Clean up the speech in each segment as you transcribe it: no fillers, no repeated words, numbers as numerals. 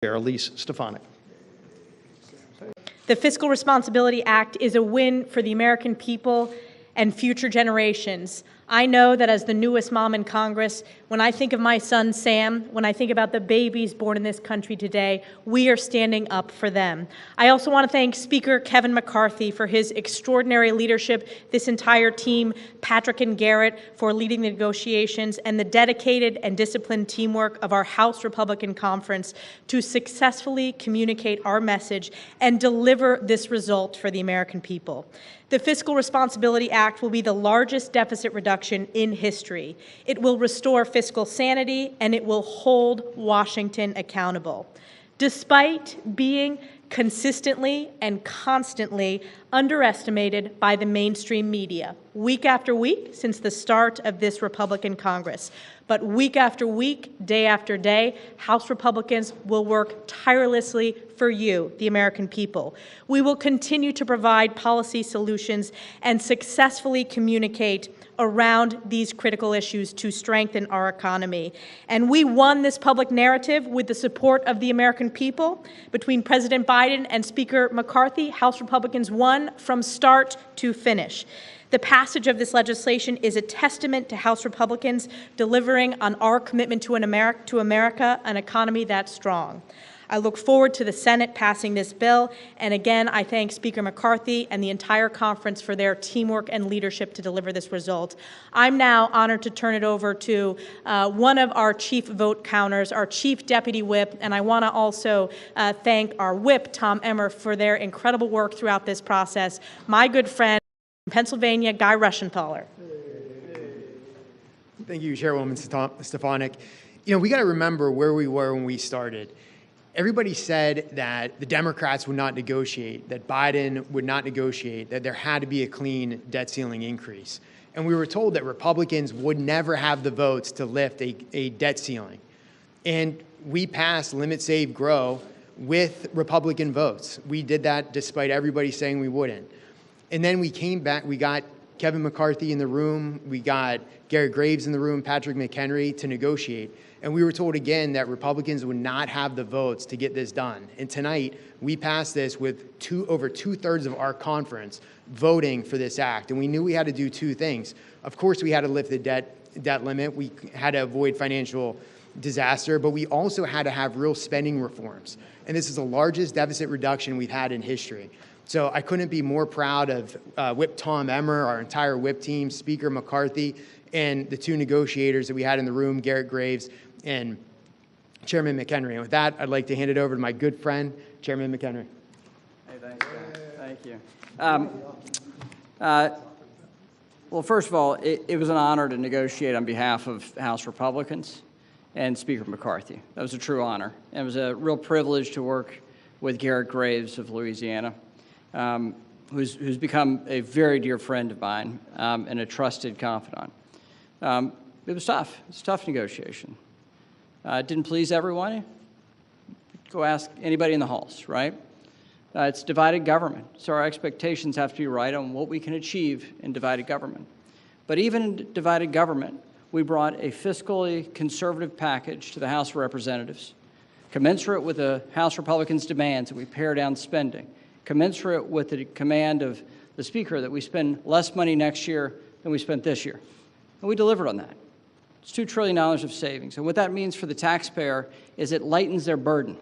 Chair Elise Stefanik. The Fiscal Responsibility Act is a win for the American people and future generations. I know that as the newest mom in Congress, when I think of my son Sam, when I think about the babies born in this country today, we are standing up for them. I also want to thank Speaker Kevin McCarthy for his extraordinary leadership, this entire team, Patrick and Garrett for leading the negotiations, and the dedicated and disciplined teamwork of our House Republican Conference to successfully communicate our message and deliver this result for the American people. The Fiscal Responsibility Act will be the largest deficit reduction in history. It will restore fiscal sanity, and it will hold Washington accountable. Despite being consistently and constantly underestimated by the mainstream media, week after week since the start of this Republican Congress. But week after week, day after day, House Republicans will work tirelessly for you, the American people. We will continue to provide policy solutions and successfully communicate around these critical issues to strengthen our economy. And we won this public narrative with the support of the American people. Between President Biden and Speaker McCarthy, House Republicans won from start to finish. The passage of this legislation is a testament to House Republicans delivering on our commitment to America, an economy that's strong. I look forward to the Senate passing this bill, and again, I thank Speaker McCarthy and the entire conference for their teamwork and leadership to deliver this result. I'm now honored to turn it over to one of our chief vote counters, our Chief Deputy Whip, and I want to also thank our Whip, Tom Emmer, for their incredible work throughout this process. My good friend from Pennsylvania, Guy Rushenthaler. Thank you, Chairwoman Stefanik. You know, we got to remember where we were when we started. Everybody said that the Democrats would not negotiate, that Biden would not negotiate, that there had to be a clean debt ceiling increase. And we were told that Republicans would never have the votes to lift a debt ceiling. And we passed Limit, Save, Grow with Republican votes. We did that despite everybody saying we wouldn't. And then we came back, we got Kevin McCarthy in the room, we got Garrett Graves in the room, Patrick McHenry to negotiate. And we were told again that Republicans would not have the votes to get this done. And tonight, we passed this with over two-thirds of our conference voting for this act. And we knew we had to do two things. Of course, we had to lift the debt limit. We had to avoid financial disaster, but we also had to have real spending reforms. And this is the largest deficit reduction we've had in history. So I couldn't be more proud of Whip Tom Emmer, our entire Whip team, Speaker McCarthy, and the two negotiators that we had in the room, Garrett Graves and Chairman McHenry. And with that, I'd like to hand it over to my good friend, Chairman McHenry. Hey, thanks, Guy. Thank you. Well, first of all, it was an honor to negotiate on behalf of House Republicans and Speaker McCarthy. That was a true honor. And it was a real privilege to work with Garrett Graves of Louisiana, who's become a very dear friend of mine and a trusted confidant. It was tough. It was a tough negotiation. It didn't please everyone. Go ask anybody in the halls, right? It's divided government, so our expectations have to be right on what we can achieve in divided government. But even in divided government, we brought a fiscally conservative package to the House of Representatives, commensurate with the House Republicans' demands that we pare down spending, commensurate with the command of the Speaker that we spend less money next year than we spent this year. And we delivered on that. It's $2 trillion of savings. And what that means for the taxpayer is it lightens their burden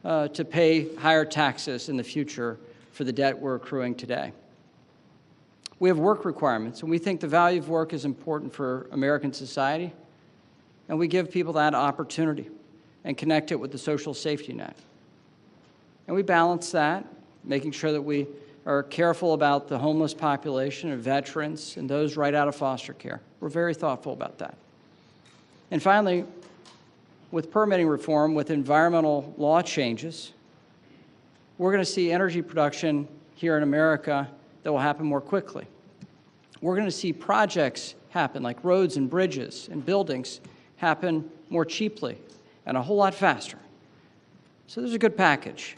to pay higher taxes in the future for the debt we're accruing today. We have work requirements, and we think the value of work is important for American society, and we give people that opportunity and connect it with the social safety net. And we balance that, making sure that we are careful about the homeless population and veterans and those right out of foster care. We're very thoughtful about that. And finally, with permitting reform, with environmental law changes, we're going to see energy production here in America that will happen more quickly. We're going to see projects happen, like roads and bridges and buildings, happen more cheaply and a whole lot faster. So there's a good package.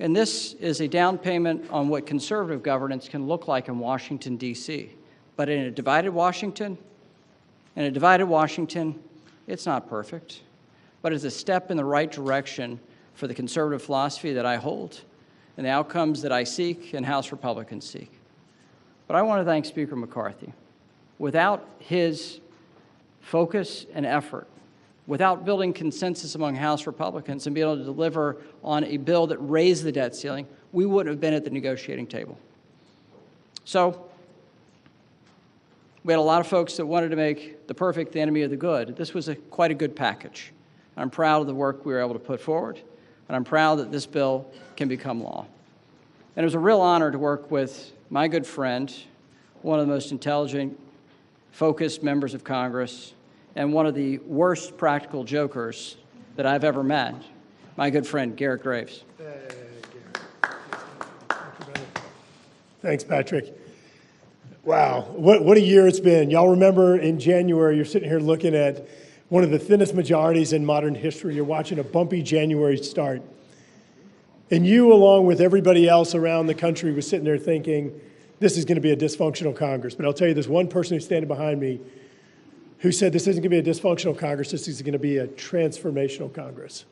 And this is a down payment on what conservative governance can look like in Washington, D.C. But in a divided Washington, it's not perfect, but it's a step in the right direction for the conservative philosophy that I hold and the outcomes that I seek and House Republicans seek. But I want to thank Speaker McCarthy. Without his focus and effort, without building consensus among House Republicans and being able to deliver on a bill that raised the debt ceiling, we wouldn't have been at the negotiating table. So we had a lot of folks that wanted to make the perfect the enemy of the good. This was quite a good package. I'm proud of the work we were able to put forward, and I'm proud that this bill can become law. And it was a real honor to work with my good friend, one of the most intelligent, focused members of Congress, and one of the worst practical jokers that I've ever met, my good friend, Garrett Graves. Thanks, Patrick. Wow, what a year it's been. Y'all remember in January, you're sitting here looking at one of the thinnest majorities in modern history. You're watching a bumpy January start. And you, along with everybody else around the country, was sitting there thinking, this is going to be a dysfunctional Congress. But I'll tell you, there's one person who's standing behind me who said this isn't going to be a dysfunctional Congress, this is going to be a transformational Congress.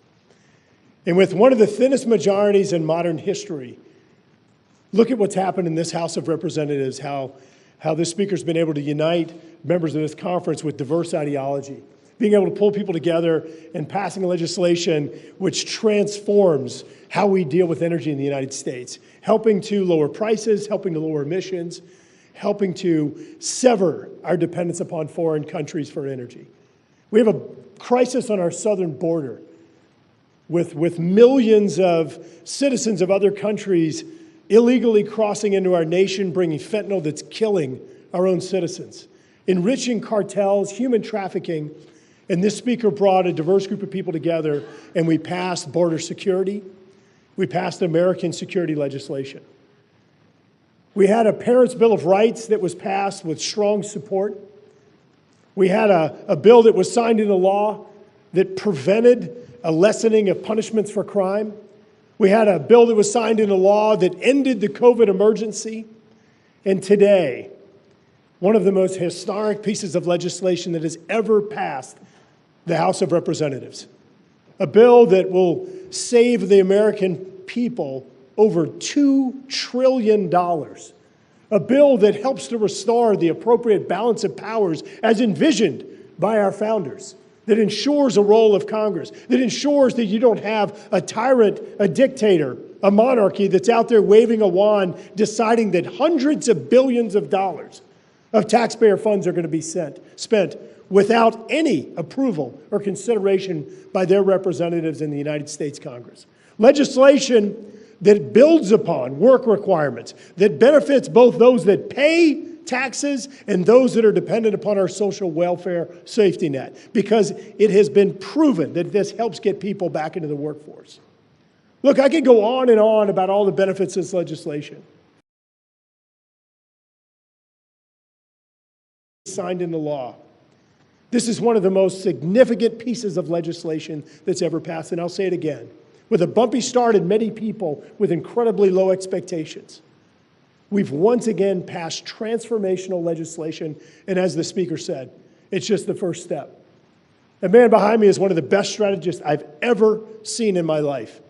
And with one of the thinnest majorities in modern history, look at what's happened in this House of Representatives, how this speaker's been able to unite members of this conference with diverse ideology, being able to pull people together and passing legislation which transforms how we deal with energy in the United States, helping to lower prices, helping to lower emissions, helping to sever our dependence upon foreign countries for energy. We have a crisis on our southern border with millions of citizens of other countries illegally crossing into our nation, bringing fentanyl that's killing our own citizens, enriching cartels, human trafficking. And this speaker brought a diverse group of people together, and we passed border security. We passed American security legislation. We had a Parents' Bill of Rights that was passed with strong support. We had a bill that was signed into law that prevented a lessening of punishments for crime. We had a bill that was signed into law that ended the COVID emergency. And today, one of the most historic pieces of legislation that has ever passed the House of Representatives. A bill that will save the American people over $2 trillion. A bill that helps to restore the appropriate balance of powers as envisioned by our founders. That ensures a role of Congress, that ensures that you don't have a tyrant, a dictator, a monarchy that's out there waving a wand, deciding that hundreds of billions of dollars of taxpayer funds are going to be spent without any approval or consideration by their representatives in the United States Congress. Legislation that builds upon work requirements, that benefits both those that pay taxes and those that are dependent upon our social welfare safety net, because it has been proven that this helps get people back into the workforce. Look, I could go on and on about all the benefits of this legislation. Signed into law. This is one of the most significant pieces of legislation that's ever passed, and I'll say it again. With a bumpy start and many people with incredibly low expectations, we've once again passed transformational legislation, and as the speaker said, it's just the first step. The man behind me is one of the best strategists I've ever seen in my life.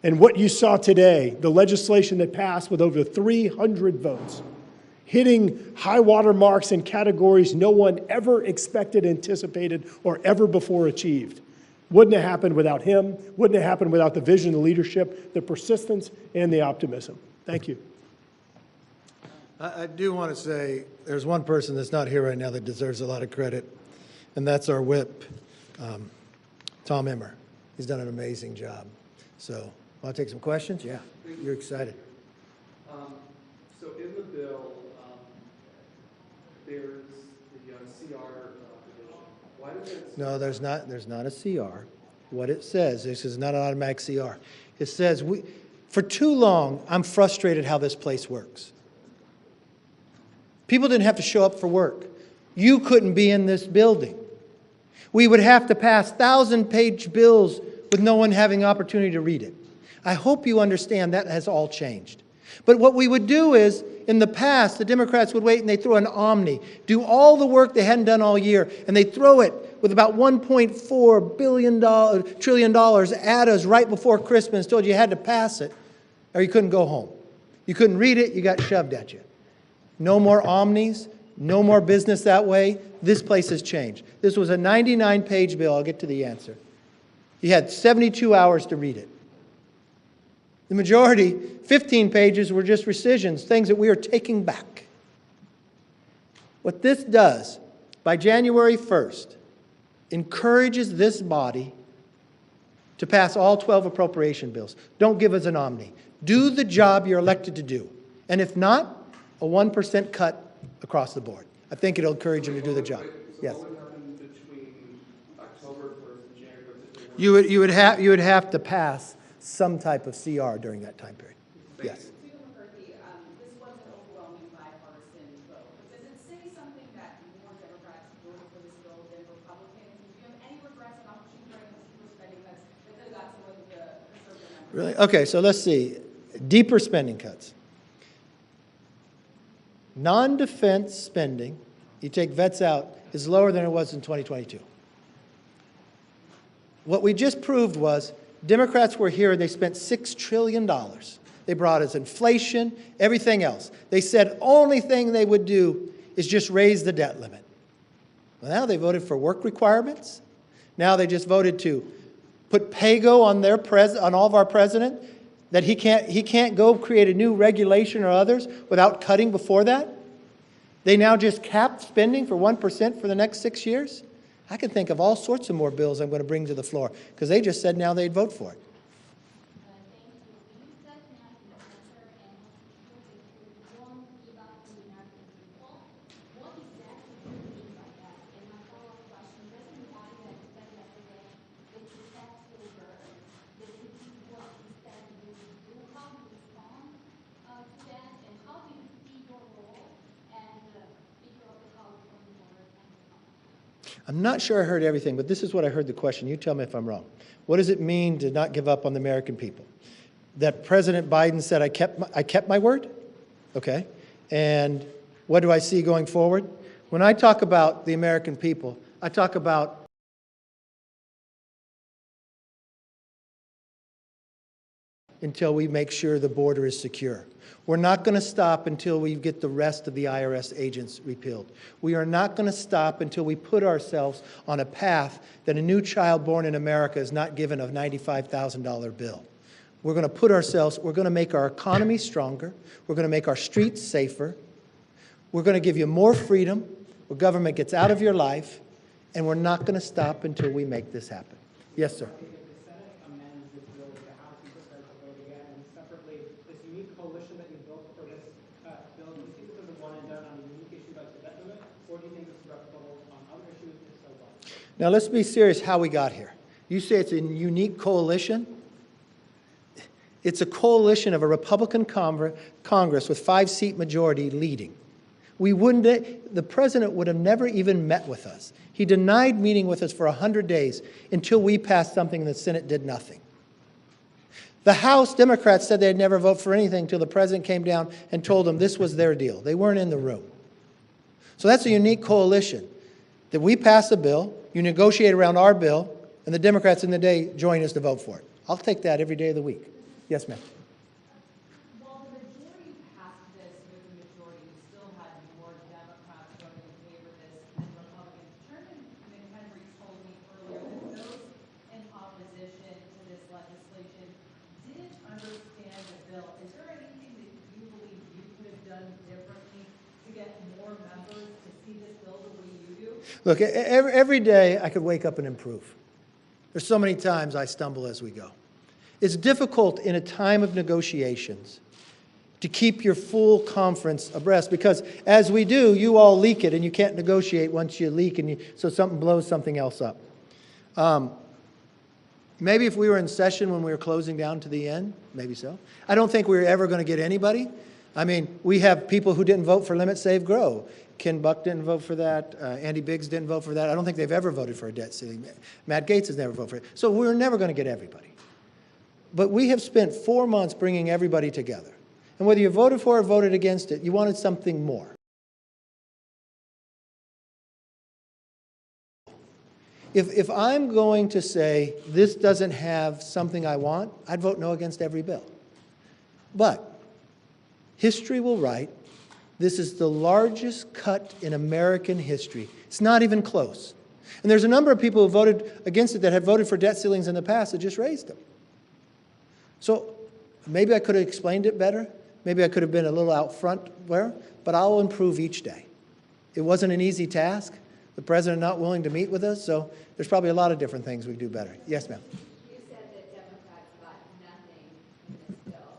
And what you saw today, the legislation that passed with over 300 votes, hitting high water marks in categories no one ever expected, anticipated, or ever before achieved. Wouldn't have happened without him, wouldn't have happened without the vision, the leadership, the persistence, and the optimism. Thank you. I do want to say there's one person that's not here right now that deserves a lot of credit, and that's our whip, Tom Emmer. He's done an amazing job. So, want to take some questions? Yeah, you're excited. So in the bill, there's the CR provision. Why does it? No, there's not a CR. What it says, this is not an automatic CR. It says, for too long, I'm frustrated how this place works. People didn't have to show up for work. You couldn't be in this building. We would have to pass 1,000-page bills with no one having opportunity to read it. I hope you understand that has all changed. But what we would do is, in the past, the Democrats would wait and they'd throw an Omni, do all the work they hadn't done all year, and they'd throw it with about $1.4 trillion at us right before Christmas, told you had to pass it or you couldn't go home. You couldn't read it, you got shoved at you. No more omnis, no more business that way. This place has changed. This was a 99-page bill. I'll get to the answer. You had 72 hours to read it. The majority, 15 pages, were just rescissions, things that we are taking back. What this does, by January 1st, encourages this body to pass all 12 appropriation bills. Don't give us an omni. Do the job you're elected to do. And if not, a 1% cut across the board. I think it'll encourage them to do the job. Yes. What would happen between October 1st and January 1st? You would have to pass some type of CR during that time period. Yes. Kevin McCarthy, this was an overwhelming bipartisan vote. Does it say something that more Democrats voted for this bill than Republicans? Do you have any regrets about pushing for deeper spending cuts that could have got some of the conservative members? Really? Okay, so let's see. Deeper spending cuts. Non-defense spending, you take vets out, is lower than it was in 2022. What we just proved was Democrats were here and they spent $6 trillion. They brought us inflation, everything else. They said only thing they would do is just raise the debt limit. Well, now they voted for work requirements. Now they just voted to put PAYGO on on all of our president, that he can't go create a new regulation or others without cutting before that. They now just capped spending for 1% for the next 6 years. I can think of all sorts of more bills I'm going to bring to the floor because they just said now they'd vote for it. I'm not sure I heard everything, but this is what I heard the question. You tell me if I'm wrong. What does it mean to not give up on the American people? That President Biden said, I kept my word? Okay. And what do I see going forward? When I talk about the American people, I talk about until we make sure the border is secure. We're not going to stop until we get the rest of the IRS agents repealed. We are not going to stop until we put ourselves on a path that a new child born in America is not given a $95,000 bill. We're going to make our economy stronger. We're going to make our streets safer. We're going to give you more freedom where government gets out of your life, and we're not going to stop until we make this happen. Yes, sir. Now, let's be serious how we got here. You say it's a unique coalition. It's a coalition of a Republican Congress with 5-seat majority leading. The president would have never even met with us. He denied meeting with us for 100 days until we passed something and the Senate did nothing. The House Democrats said they'd never vote for anything until the president came down and told them this was their deal. They weren't in the room. So that's a unique coalition. That we pass a bill, you negotiate around our bill, and the Democrats in the day join us to vote for it. I'll take that every day of the week. Yes, ma'am. While the majority passed this with the majority, you still had more Democrats voting in favor of this than Republicans. Chairman McHenry told me earlier that those in opposition to this legislation didn't understand the bill. Is there anything that you believe you could have done differently to get more members to see this bill the way you do? Look, every day I could wake up and improve. There's so many times I stumble as we go. It's difficult in a time of negotiations to keep your full conference abreast because as we do, you all leak it and you can't negotiate once you leak so something blows something else up. Maybe if we were in session when we were closing down to the end, maybe so. I don't think we were ever going to get anybody. I mean, we have people who didn't vote for Limit, Save, Grow. Ken Buck didn't vote for that. Andy Biggs didn't vote for that. I don't think they've ever voted for a debt ceiling. Matt Gaetz has never voted for it. So we're never going to get everybody. But we have spent 4 months bringing everybody together. And whether you voted for or voted against it, you wanted something more. If I'm going to say this doesn't have something I want, I'd vote no against every bill. But history will write, this is the largest cut in American history. It's not even close. And there's a number of people who voted against it that had voted for debt ceilings in the past that just raised them. So maybe I could have explained it better. Maybe I could have been a little out front there, but I'll improve each day. It wasn't an easy task. The president not willing to meet with us, so there's probably a lot of different things we do better. Yes, ma'am. You said that Democrats got nothing in this bill.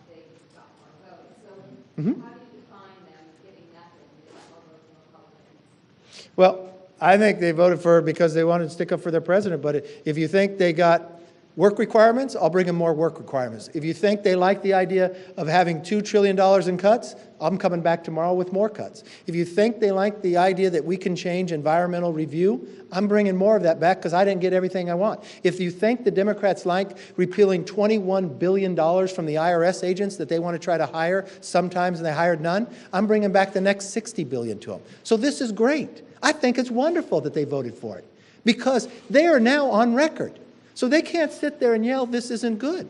They got more votes. So how do you define them getting nothing because all those Republicans? Well, I think they voted for it because they wanted to stick up for their president. But if you think they got work requirements, I'll bring them more work requirements. If you think they like the idea of having $2 trillion in cuts, I'm coming back tomorrow with more cuts. If you think they like the idea that we can change environmental review, I'm bringing more of that back because I didn't get everything I want. If you think the Democrats like repealing $21 billion from the IRS agents that they want to try to hire sometimes and they hired none, I'm bringing back the next $60 billion to them. So this is great. I think it's wonderful that they voted for it because they are now on record. So they can't sit there and yell, this isn't good.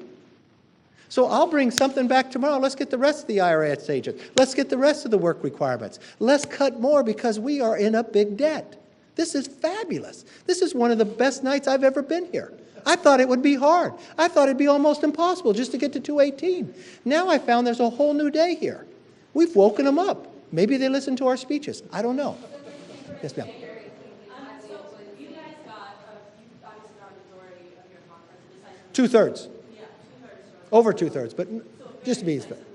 So I'll bring something back tomorrow. Let's get the rest of the IRS agents. Let's get the rest of the work requirements. Let's cut more because we are in a big debt. This is fabulous. This is one of the best nights I've ever been here. I thought it would be hard. I thought it'd be almost impossible just to get to 218. Now I found there's a whole new day here. We've woken them up. Maybe they listen to our speeches. I don't know. Yes, ma'am. Two-thirds. Yeah, two-thirds. Over two-thirds, but just to be fair. Do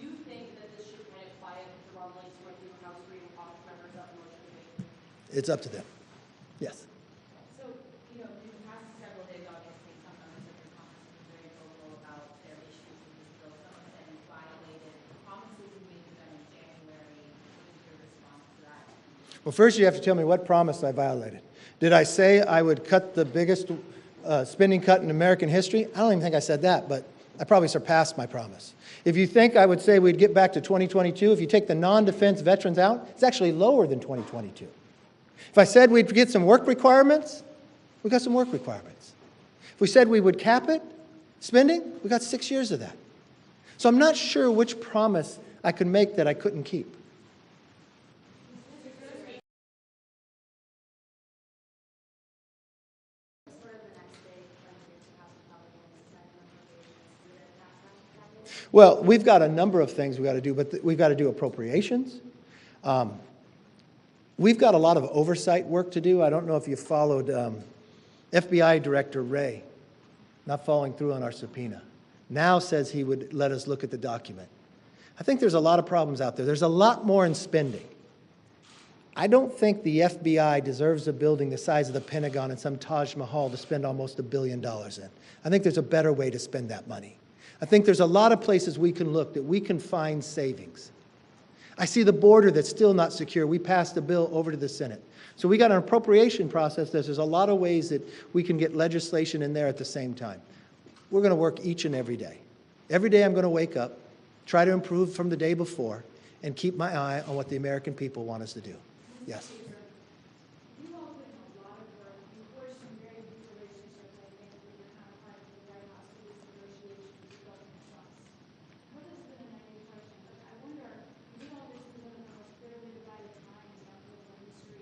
you think that this should kind of quiet the rumblings when people House Freedom Caucus members up in Washington? It's up to them. Yes. So, in the past several days, obviously, some members of your Congress have been very vocal about their issues with this bill. Some of them violated promises you made to them in January. What is your response to that? Well, first you have to tell me what promise I violated. Did I say I would cut the biggest spending cut in American history? I don't even think I said that, but I probably surpassed my promise. If you think I would say we'd get back to 2022, if you take the non-defense veterans out, it's actually lower than 2022. If I said we'd get some work requirements, we got some work requirements. If we said we would cap it, spending, we got 6 years of that. So I'm not sure which promise I could make that I couldn't keep. Well, we've got a number of things we've got to do, but we've got to do appropriations. We've got a lot of oversight work to do. I don't know if you followed FBI Director Wray not following through on our subpoena. Now says he would let us look at the document. I think there's a lot of problems out there. There's a lot more in spending. I don't think the FBI deserves a building the size of the Pentagon and some Taj Mahal to spend almost $1 billion in. I think there's a better way to spend that money. I think there's a lot of places we can look that we can find savings. I see the border that's still not secure. We passed a bill over to the Senate. So we got an appropriation process. There's a lot of ways that we can get legislation in there at the same time. We're going to work each and every day. Every day I'm going to wake up, try to improve from the day before, and keep my eye on what the American people want us to do. Yes. You all put in a lot of work. You forged some very deep relationships, I think, with your counterparts in the White House through these negotiations with Government Trust. What has been a naive question, but I wonder, you all this is one of the most bitterly divided times in our political history.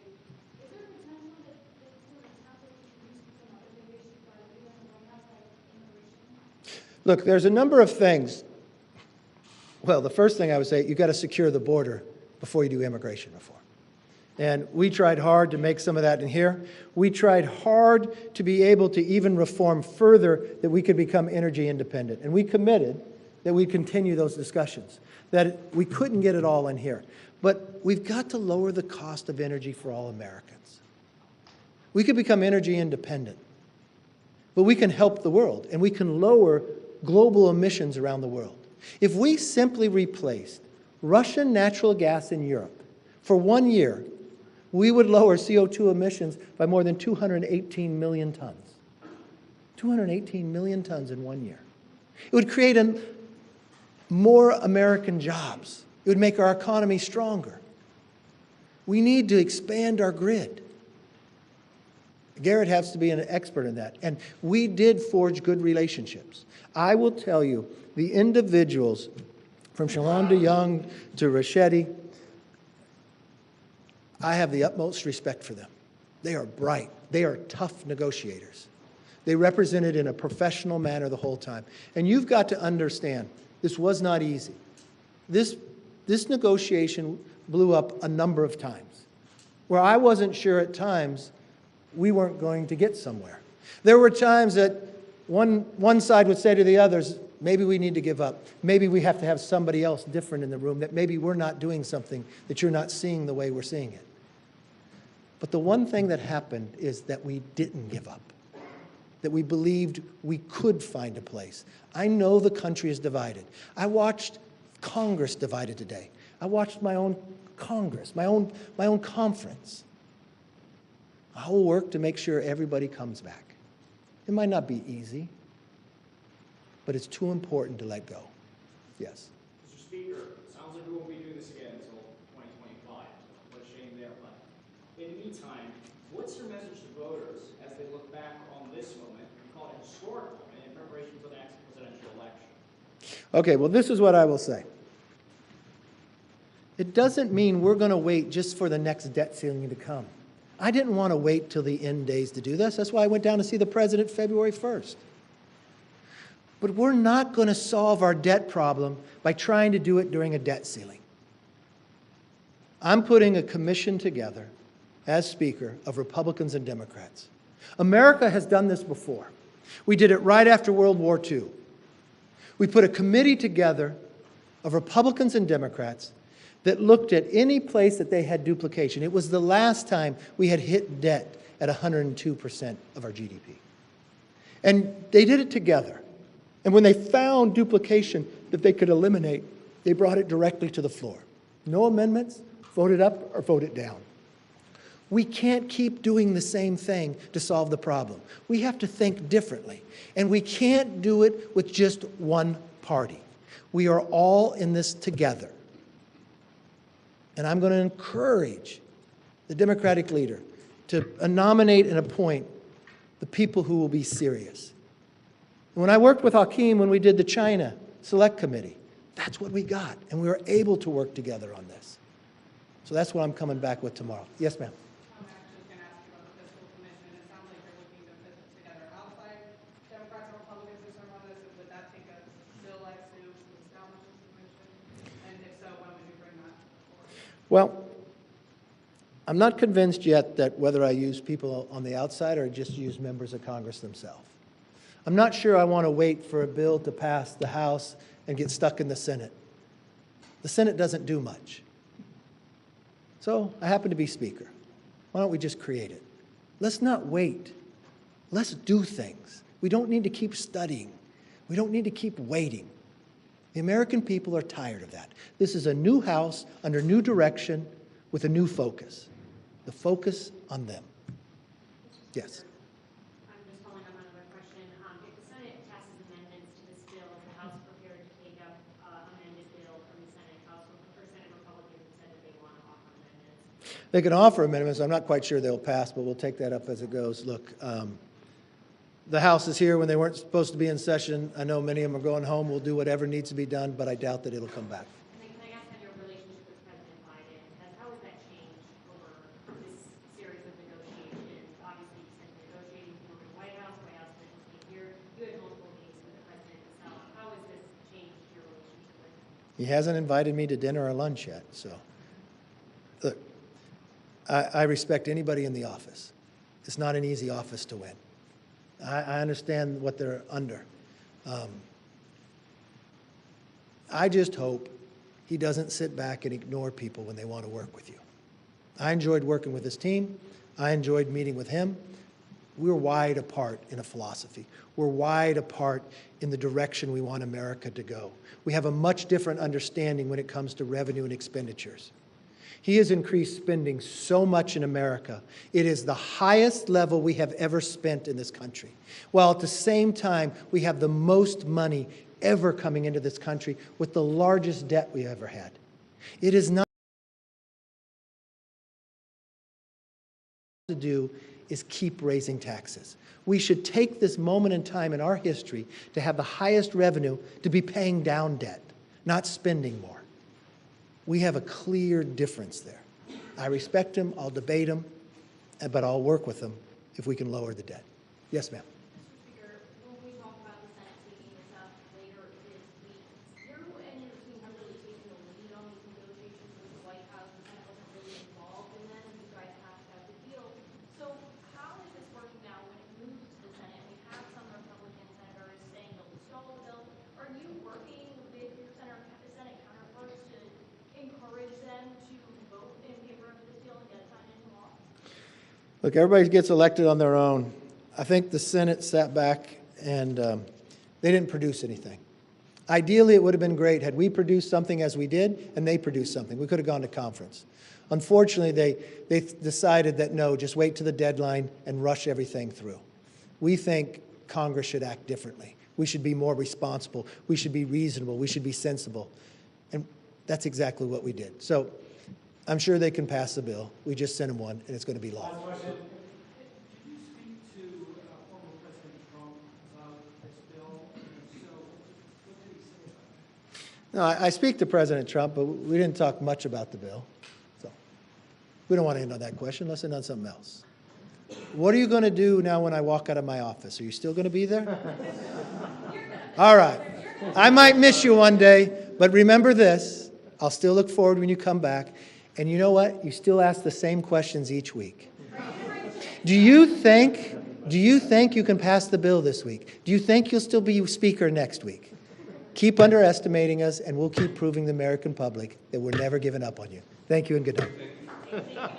Is there potential that this sort of topic could use some other innovations by the U.S. White House, like immigration? Look, there's a number of things. Well, the first thing I would say, you've got to secure the border before you do immigration reform. And we tried hard to make some of that in here. We tried hard to be able to even reform further that we could become energy independent. And we committed that we'd continue those discussions, that we couldn't get it all in here. But we've got to lower the cost of energy for all Americans. We could become energy independent, but we can help the world, and we can lower global emissions around the world. If we simply replaced Russian natural gas in Europe for 1 year, we would lower CO2 emissions by more than 218 million tons. 218 million tons in 1 year. It would create more American jobs. It would make our economy stronger. We need to expand our grid. Garrett has to be an expert in that. And we did forge good relationships. I will tell you, the individuals from Shalonda Young to Rashedi, I have the utmost respect for them. They are bright. They are tough negotiators. They represent it in a professional manner the whole time. And you've got to understand, this was not easy. This negotiation blew up a number of times, where I wasn't sure at times we weren't going to get somewhere. There were times that one side would say to the others, maybe we need to give up. Maybe we have to have somebody else different in the room, that maybe we're not doing something that you're not seeing the way we're seeing it. But the one thing that happened is that we didn't give up, that we believed we could find a place. I know the country is divided. I watched Congress divided today. I watched my own Congress, my own conference. I will work to make sure everybody comes back. It might not be easy, but it's too important to let go. Yes. Mr. Speaker, it sounds like we won't be doing this again until 2025. What a shame there. But in the meantime, what's your message to voters as they look back on this moment and call it a historic moment in preparation for the next presidential election? Okay, well, this is what I will say. It doesn't mean we're going to wait just for the next debt ceiling to come. I didn't want to wait till the end days to do this. That's why I went down to see the president February 1st. But we're not going to solve our debt problem by trying to do it during a debt ceiling. I'm putting a commission together as Speaker of Republicans and Democrats. America has done this before. We did it right after World War II. We put a committee together of Republicans and Democrats that looked at any place that they had duplication. It was the last time we had hit debt at 102% of our GDP. And they did it together. And when they found duplication that they could eliminate, they brought it directly to the floor. No amendments, vote it up or vote it down. We can't keep doing the same thing to solve the problem. We have to think differently. And we can't do it with just one party. We are all in this together. And I'm going to encourage the Democratic leader to nominate and appoint the people who will be serious. And when I worked with Hakeem when we did the China Select Committee, that's what we got. And we were able to work together on this. So that's what I'm coming back with tomorrow. Yes, ma'am. I'm actually going to ask you about the fiscal commission. It sounds like you're looking to put it together outside Democrats and Republicans to serve on this. Would that take a bill like to establish this commission? And if so, when would you bring that forward? Well, I'm not convinced yet that whether I use people on the outside or just use members of Congress themselves. I'm not sure I want to wait for a bill to pass the House and get stuck in the Senate. The Senate doesn't do much. So I happen to be Speaker. Why don't we just create it? Let's not wait. Let's do things. We don't need to keep studying. We don't need to keep waiting. The American people are tired of that. This is a new House under new direction with a new focus. The focus on them. Yes. I'm just following up on another question. If the Senate passes amendments to this bill, is the House prepared to take up amended bill from the Senate? House or Senate Republicans have said that they want to offer amendments. They can offer amendments. I'm not quite sure they'll pass, but we'll take that up as it goes. Look, the House is here when they weren't supposed to be in session. I know many of them are going home. We'll do whatever needs to be done, but I doubt that it'll come back. And then can I ask on your relationship with President Biden? How has that changed over this series of negotiations? Obviously, you said negotiating from the White House officials came here. You had multiple meetings with the President himself. How has this changed your relationship with him? He hasn't invited me to dinner or lunch yet, so. Look, I respect anybody in the office. It's not an easy office to win. I understand what they're under. I just hope he doesn't sit back and ignore people when they want to work with you. I enjoyed working with his team. I enjoyed meeting with him. We're wide apart in a philosophy. We're wide apart in the direction we want America to go. We have a much different understanding when it comes to revenue and expenditures. He has increased spending so much in America. It is the highest level we have ever spent in this country, while at the same time we have the most money ever coming into this country with the largest debt we ever had. It is not to do is keep raising taxes. We should take this moment in time in our history to have the highest revenue to be paying down debt, not spending more. We have a clear difference there. I respect him, I'll debate him, but I'll work with him if we can lower the debt. Yes, ma'am. Mr. Speaker, when we talk about the Senate taking this up later this week, you and your team have really taken the lead on these negotiations with the White House. The Senate wasn't really involved in them. You guys hashed out the deal. So how is this working now when it moves to the Senate? We have some Republican senators saying they'll stall the bill. Are you working with your Senate counterparts to encourage them to vote in favor of this deal and get it signed into law? Look, everybody gets elected on their own. I think the Senate sat back and they didn't produce anything. Ideally, it would have been great had we produced something as we did and they produced something. We could have gone to conference. Unfortunately, they decided that no, just wait to the deadline and rush everything through. We think Congress should act differently. We should be more responsible. We should be reasonable. We should be sensible. And that's exactly what we did. So I'm sure they can pass the bill. We just sent them one, and it's going to be law. Did you speak to former President Trump about this bill? And so, what did he say about it? No, I speak to President Trump, but we didn't talk much about the bill. So we don't want to end on that question. Let's end on something else. What are you going to do now when I walk out of my office? Are you still going to be there? All right. I might miss you one day, but remember this. I'll still look forward when you come back. And you know what? You still ask the same questions each week. Do you think you can pass the bill this week? Do you think you'll still be Speaker next week? Keep underestimating us, and we'll keep proving the American public that we're never giving up on you. Thank you and good night.